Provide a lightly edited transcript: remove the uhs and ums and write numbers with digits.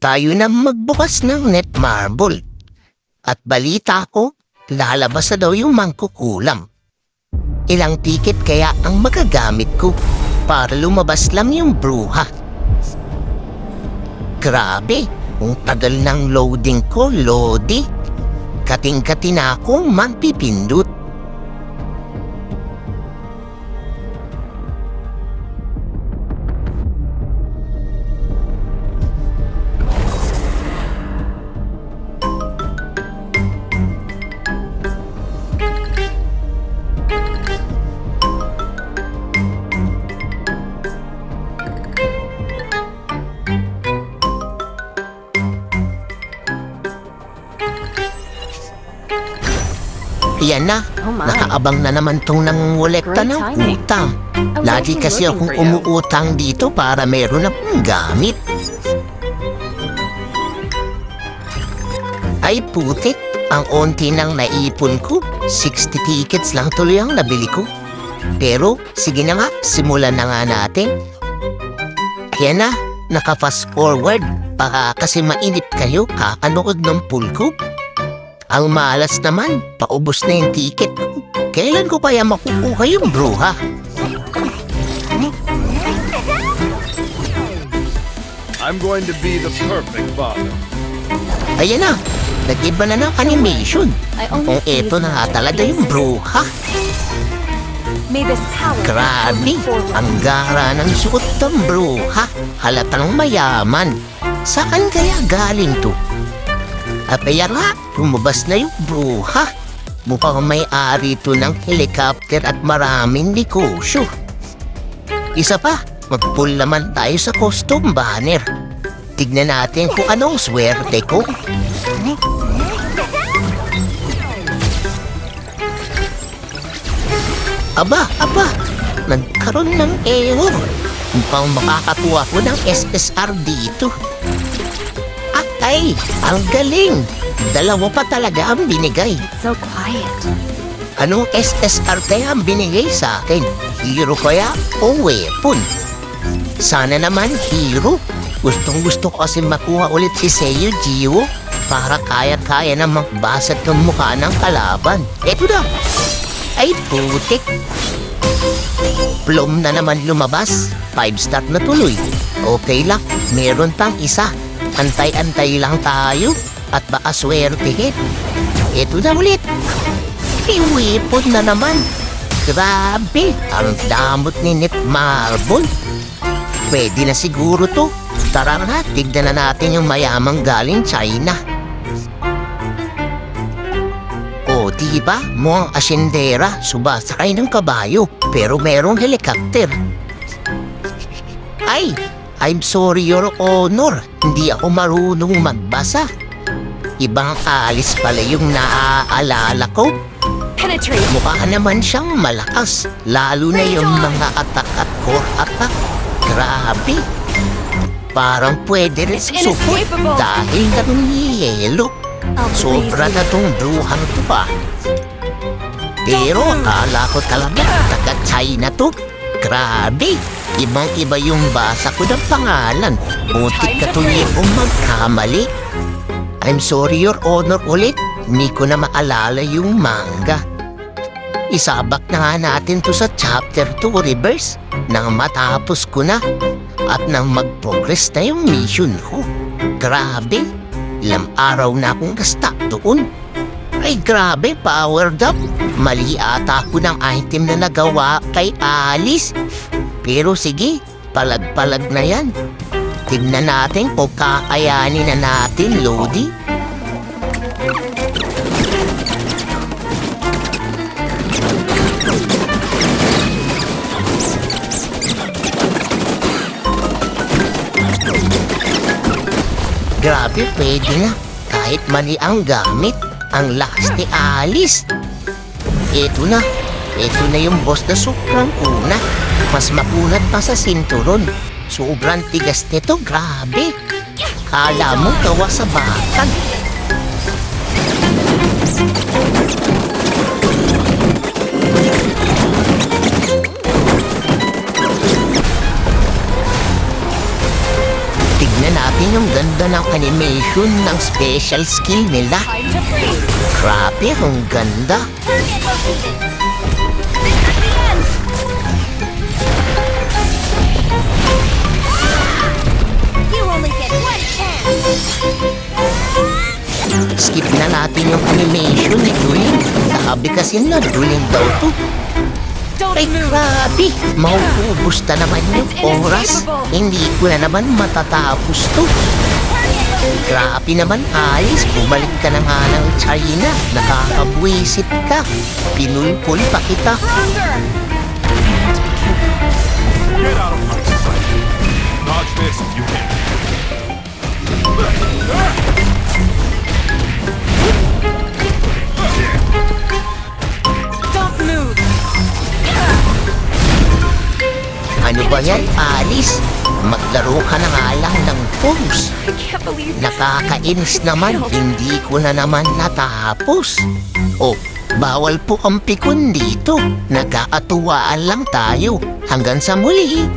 tayo na magbukas ng Netmarble. At balita ko, lalabas na daw yung mangkukulam. Ilang ticket kaya ang magagamit ko para lumabas lang yung bruha? Grabe, ang tagal ng loading ko, Lodi. Kating-kati na akong magpipindot. Yan na, nakaabang na naman tong nangungulekta ng utang. Lagi kasi akong umuutang dito para meron akong gamit. Ay putik, ang onti nang naipon ko, 60 tickets lang tuloy ang nabili ko. Pero sige na nga, simulan na nga natin. Yan na, naka-fast forward, baka kasi mainip kayo kakanood ng pool ko. Ang malas naman, paubos na yung ticket ko. Kailan ko kaya makukuha yung bruha? I'm going to be the perfect father. Ayan na, nag-iba na ng animation. Kung eto na nga talaga yung bruha. Grabe, ang gara ng suot ng bruha. Halatang mayaman. Saan kaya galing to? At kaya nga, lumabas na yung bruha. Mukhang may-ari to ng helicopter at maraming negosyo. Isa pa, mag-pull naman tayo sa costume banner. Tignan natin kung anong swerte ko. Aba, nagkaroon ng error. Mukhang makakakuha ko ng SSR dito. Ay, ang galing! Dalawa pa talaga ang binigay. So quiet. Anong SSR kaya ang binigay sa akin? Hero kaya o weapon? Sana naman hero. Gustong-gusto ko kasi makuha ulit si Seiyu Jiwo para kaya-kaya na magbasat ng mukha ng kalaban. Eto na! Ay, putik! Plum na naman lumabas. 5-star na tuloy. Okay lang, meron pang isa. Antay-antay lang tayo at baka swertehin. Ito na ulit. Iwipon na naman. Grabe, ang damot ni Netmarble. Pwede na siguro to. Tara na, tignan na natin yung mayamang galing China. O, diba? Mukhang asyendera, subasakay ng kabayo, pero merong helicopter. Ay! I'm sorry, Your Honor. Hindi ako marunong magbasa. Ibang alis pala yung naaalala ko. Penetrate. Mukha naman siyang malakas. Lalo na yung mga attack at core attack. Grabe. Parang pwede rin support dahil nangyayelo. Sobra na tong bruhang to pa. Pero akala ko talaga taga-China to. Grabe. Ibang-iba yung basa ko ng pangalan. Butik ka tuloy kung magkamali. I'm sorry, Your Honor, ulit. Hindi ko na maalala yung manga. Isabak na nga natin to sa chapter 2 reverse nang matapos ko na at nang mag-progress na yung mission ko. Grabe, ilang araw na akong gasta doon. Ay grabe, powered up. Mali ata ako ng item na nagawa kay Alice. Pero sige, palag-palag na yan. Tignan natin kung kakayanin na natin, Lodi. Grabe, pwede na. Kahit mali ang gamit, ang lakas ni Alice. Ito na yung boss na sobrang una. Mas makunat pa sa sinturon. Sobrang tigas nito, grabe. Kala mo gawa sa batang. Tingnan natin yung ganda ng animation ng special skill nila. Time to freeze. Grabe, ang ganda. Target located. This is the end. You only get one chance. Skip na natin yung animation ni Duling. Sabi kasi na Duling daw to. Don't Ay, move. grabe. Mauubos na naman yung It's oras. inescapable. Hindi ko na naman matatapos to. Target located. Grabe naman, Alice. Bumalik ka na nga ng China. Nakakabwisit ka. Pinulpul pa kita. Stronger. Get out of my sight. Dodge this if you can. Don't move. Ano ba yan, Alice? Maglaro ka na nga lang ng pose. I can't believe Nakakainis naman, hindi ko na naman natapos. Oh, bawal po ang pikon dito. Nagkakatuwaan lang tayo. Hanggang sa muli.